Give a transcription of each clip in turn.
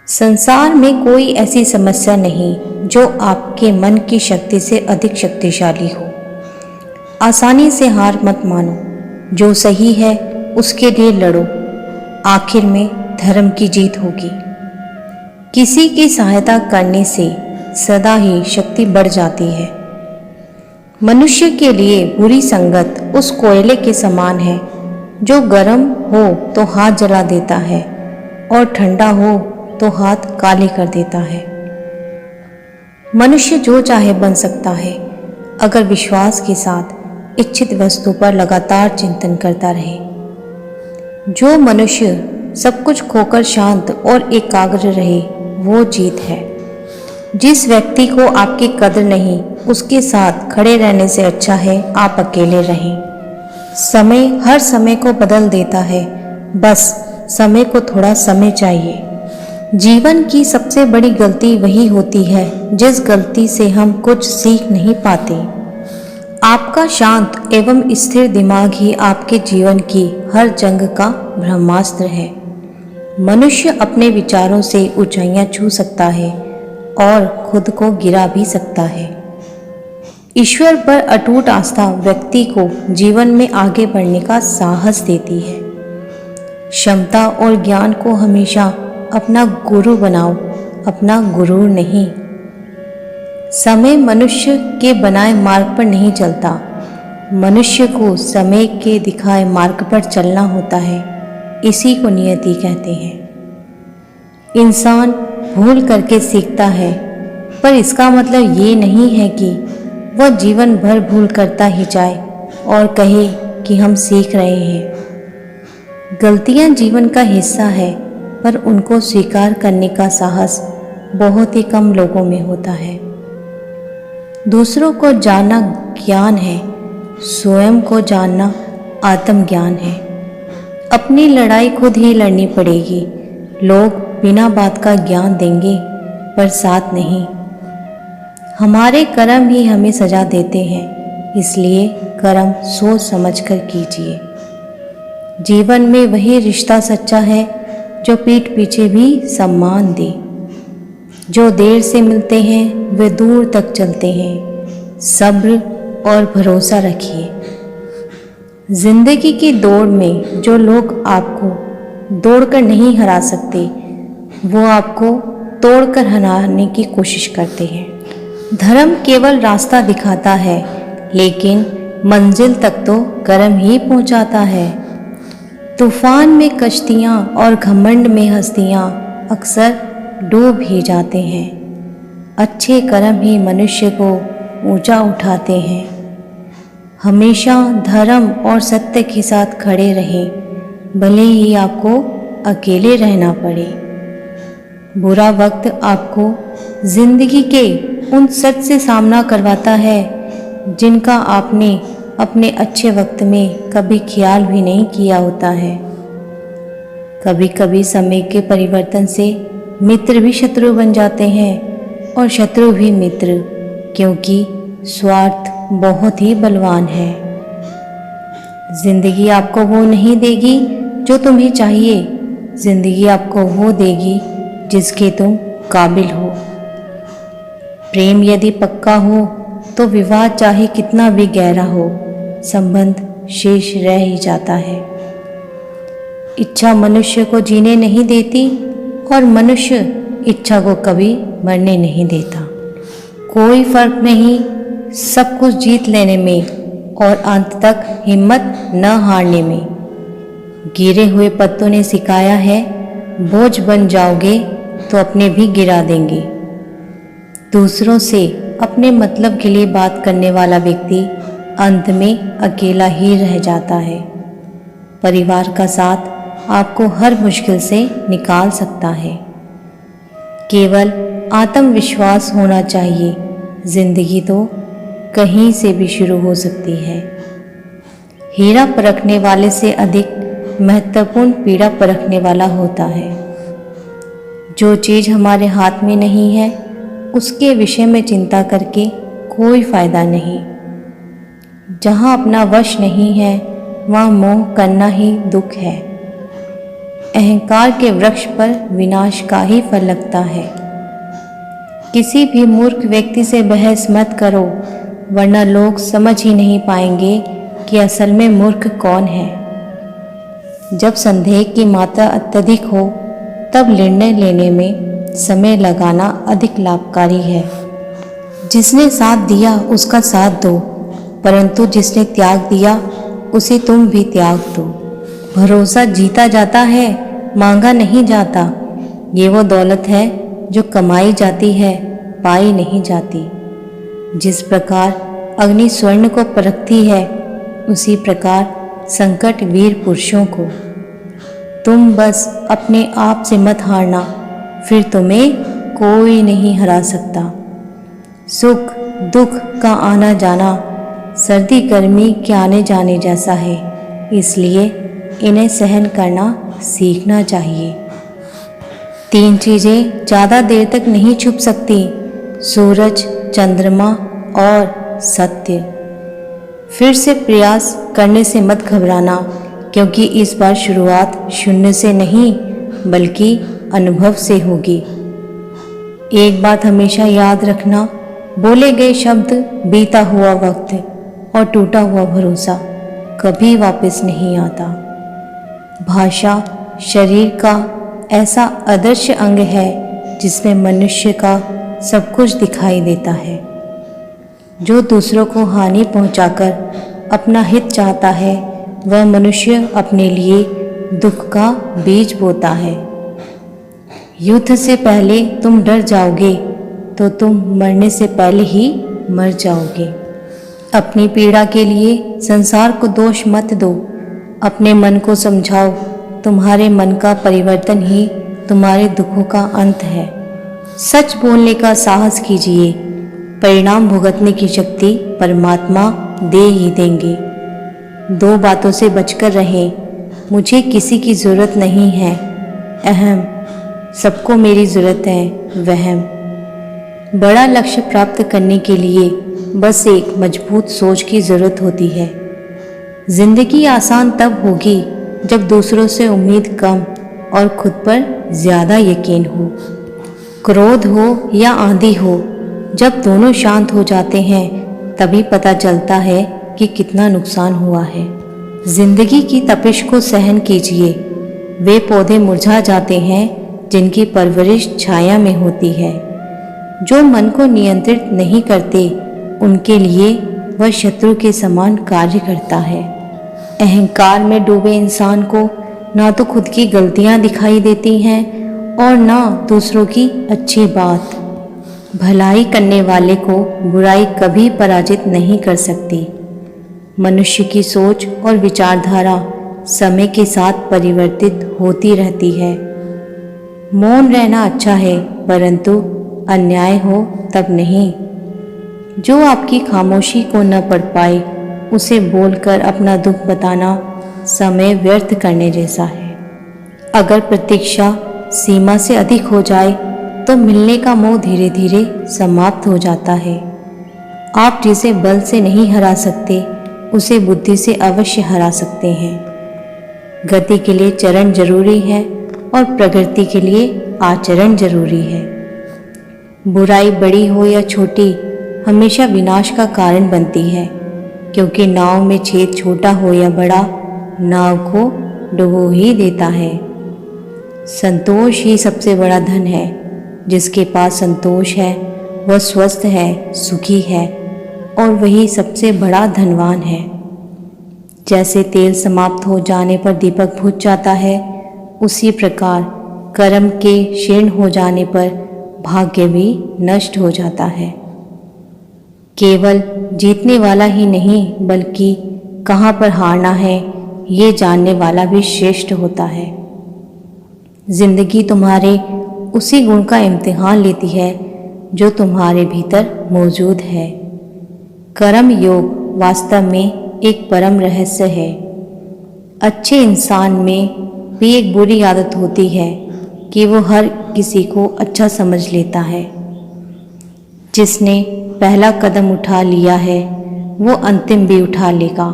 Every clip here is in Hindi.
संसार में कोई ऐसी समस्या नहीं जो आपके मन की शक्ति से अधिक शक्तिशाली हो। आसानी से हार मत मानो, जो सही है उसके लिए लड़ो, आखिर में धर्म की जीत होगी। किसी की सहायता करने से सदा ही शक्ति बढ़ जाती है। मनुष्य के लिए बुरी संगत उस कोयले के समान है जो गर्म हो तो हाथ जला देता है और ठंडा हो तो हाथ काले कर देता है। मनुष्य जो चाहे बन सकता है अगर विश्वास के साथ इच्छित वस्तु पर लगातार चिंतन करता रहे। जो मनुष्य सब कुछ खोकर शांत और एकाग्र रहे वो जीत है। जिस व्यक्ति को आपकी कदर नहीं उसके साथ खड़े रहने से अच्छा है आप अकेले रहें। समय हर समय को बदल देता है, बस समय को थोड़ा समय चाहिए। जीवन की सबसे बड़ी गलती वही होती है जिस गलती से हम कुछ सीख नहीं पाते। आपका शांत एवं स्थिर दिमाग ही आपके जीवन की हर जंग का ब्रह्मास्त्र है। मनुष्य अपने विचारों से ऊंचाइयां छू सकता है और खुद को गिरा भी सकता है। ईश्वर पर अटूट आस्था व्यक्ति को जीवन में आगे बढ़ने का साहस देती है। क्षमता और ज्ञान को हमेशा अपना गुरु बनाओ, अपना गुरूर नहीं। समय मनुष्य के बनाए मार्ग पर नहीं चलता, मनुष्य को समय के दिखाए मार्ग पर चलना होता है। इसी को नियति कहते हैं। इंसान भूल करके सीखता है, पर इसका मतलब ये नहीं है कि वह जीवन भर भूल करता ही जाए और कहे कि हम सीख रहे हैं। गलतियां जीवन का हिस्सा है, पर उनको स्वीकार करने का साहस बहुत ही कम लोगों में होता है। दूसरों को जानना ज्ञान है, स्वयं को जानना आत्मज्ञान है। अपनी लड़ाई खुद ही लड़नी पड़ेगी। लोग बिना बात का ज्ञान देंगे पर साथ नहीं। हमारे कर्म ही हमें सजा देते हैं, इसलिए कर्म सोच समझ कर कीजिए। जीवन में वही रिश्ता सच्चा है जो पीठ पीछे भी सम्मान दे। जो देर से मिलते हैं वे दूर तक चलते हैं। सब्र और भरोसा रखिए। जिंदगी की दौड़ में जो लोग आपको दौड़कर नहीं हरा सकते वो आपको तोड़कर हराने की कोशिश करते हैं। धर्म केवल रास्ता दिखाता है, लेकिन मंजिल तक तो कर्म ही पहुंचाता है। तूफान में कश्तियाँ और घमंड में हस्तियाँ अक्सर डूब ही जाते हैं। अच्छे कर्म ही मनुष्य को ऊंचा उठाते हैं। हमेशा धर्म और सत्य के साथ खड़े रहें, भले ही आपको अकेले रहना पड़े। बुरा वक्त आपको जिंदगी के उन सच से सामना करवाता है जिनका आपने अपने अच्छे वक्त में कभी ख्याल भी नहीं किया होता है। कभी कभी समय के परिवर्तन से मित्र भी शत्रु बन जाते हैं और शत्रु भी मित्र, क्योंकि स्वार्थ बहुत ही बलवान है। जिंदगी आपको वो नहीं देगी जो तुम्हें चाहिए, जिंदगी आपको वो देगी जिसके तुम काबिल हो। प्रेम यदि पक्का हो तो विवाह चाहे कितना भी गहरा हो, संबंध शेष रह ही जाता है। इच्छा मनुष्य को जीने नहीं देती और मनुष्य इच्छा को कभी मरने नहीं देता। कोई फर्क नहीं सब कुछ जीत लेने में और अंत तक हिम्मत न हारने में। गिरे हुए पत्तों ने सिखाया है, बोझ बन जाओगे तो अपने भी गिरा देंगे। दूसरों से अपने मतलब के लिए बात करने वाला व्यक्ति अंत में अकेला ही रह जाता है। परिवार का साथ आपको हर मुश्किल से निकाल सकता है। केवल आत्मविश्वास होना चाहिए। जिंदगी तो कहीं से भी शुरू हो सकती है। हीरा परखने वाले से अधिक महत्वपूर्ण पीड़ा परखने वाला होता है। जो चीज़ हमारे हाथ में नहीं है उसके विषय में चिंता करके कोई फायदा नहीं। जहाँ अपना वश नहीं है वहाँ मोह करना ही दुख है। अहंकार के वृक्ष पर विनाश का ही फल लगता है। किसी भी मूर्ख व्यक्ति से बहस मत करो, वरना लोग समझ ही नहीं पाएंगे कि असल में मूर्ख कौन है। जब संदेह की मात्रा अत्यधिक हो तब निर्णय लेने में समय लगाना अधिक लाभकारी है। जिसने साथ दिया उसका साथ दो, परंतु जिसने त्याग दिया उसे तुम भी त्याग दो। भरोसा जीता जाता है, मांगा नहीं जाता। ये वो दौलत है जो कमाई जाती है, पाई नहीं जाती। जिस प्रकार अग्नि स्वर्ण को परखती है, उसी प्रकार संकट वीर पुरुषों को। तुम बस अपने आप से मत हारना, फिर तुम्हें कोई नहीं हरा सकता। सुख दुख का आना जाना सर्दी गर्मी के आने जाने जैसा है, इसलिए इन्हें सहन करना सीखना चाहिए। 3 चीज़ें ज़्यादा देर तक नहीं छुप सकती: सूरज, चंद्रमा और सत्य। फिर से प्रयास करने से मत घबराना, क्योंकि इस बार शुरुआत शून्य से नहीं बल्कि अनुभव से होगी। एक बात हमेशा याद रखना: बोले गए शब्द, बीता हुआ वक्त और टूटा हुआ भरोसा कभी वापस नहीं आता। भाषा शरीर का ऐसा अदृश्य अंग है जिसमें मनुष्य का सब कुछ दिखाई देता है। जो दूसरों को हानि पहुंचाकर अपना हित चाहता है, वह मनुष्य अपने लिए दुख का बीज बोता है। युद्ध से पहले तुम डर जाओगे तो तुम मरने से पहले ही मर जाओगे। अपनी पीड़ा के लिए संसार को दोष मत दो, अपने मन को समझाओ। तुम्हारे मन का परिवर्तन ही तुम्हारे दुखों का अंत है। सच बोलने का साहस कीजिए, परिणाम भुगतने की शक्ति परमात्मा दे ही देंगे। 2 बातों से बचकर रहें: मुझे किसी की ज़रूरत नहीं है, अहम; सबको मेरी ज़रूरत है, वहम। बड़ा लक्ष्य प्राप्त करने के लिए बस एक मजबूत सोच की ज़रूरत होती है। जिंदगी आसान तब होगी जब दूसरों से उम्मीद कम और खुद पर ज़्यादा यकीन हो। क्रोध हो या आंधी हो, जब दोनों शांत हो जाते हैं तभी पता चलता है कि कितना नुकसान हुआ है। जिंदगी की तपिश को सहन कीजिए। वे पौधे मुरझा जाते हैं जिनकी परवरिश छाया में होती है। जो मन को नियंत्रित नहीं करते, उनके लिए वह शत्रु के समान कार्य करता है। अहंकार में डूबे इंसान को ना तो खुद की गलतियां दिखाई देती हैं और ना दूसरों की अच्छी बात। भलाई करने वाले को बुराई कभी पराजित नहीं कर सकती। मनुष्य की सोच और विचारधारा समय के साथ परिवर्तित होती रहती है। मौन रहना अच्छा है, परंतु अन्याय हो तब नहीं। जो आपकी खामोशी को न पढ़ पाए, उसे बोलकर अपना दुख बताना समय व्यर्थ करने जैसा है। अगर प्रतीक्षा सीमा से अधिक हो जाए तो मिलने का मोह धीरे धीरे समाप्त हो जाता है। आप जिसे बल से नहीं हरा सकते, उसे बुद्धि से अवश्य हरा सकते हैं। गति के लिए चरण जरूरी है और प्रगति के लिए आचरण जरूरी है। बुराई बड़ी हो या छोटी, हमेशा विनाश का कारण बनती है, क्योंकि नाव में छेद छोटा हो या बड़ा, नाव को डुबो ही देता है। संतोष ही सबसे बड़ा धन है। जिसके पास संतोष है वह स्वस्थ है, सुखी है और वही सबसे बड़ा धनवान है। जैसे तेल समाप्त हो जाने पर दीपक बुझ जाता है, उसी प्रकार कर्म के क्षीण हो जाने पर भाग्य भी नष्ट हो जाता है। केवल जीतने वाला ही नहीं, बल्कि कहाँ पर हारना है ये जानने वाला भी श्रेष्ठ होता है। जिंदगी तुम्हारे उसी गुण का इम्तिहान लेती है जो तुम्हारे भीतर मौजूद है। कर्म योग वास्तव में एक परम रहस्य है। अच्छे इंसान में भी एक बुरी आदत होती है कि वो हर किसी को अच्छा समझ लेता है। जिसने पहला कदम उठा लिया है वो अंतिम भी उठा लेगा।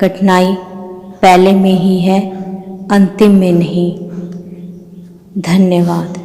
कठिनाई पहले में ही है, अंतिम में नहीं। धन्यवाद।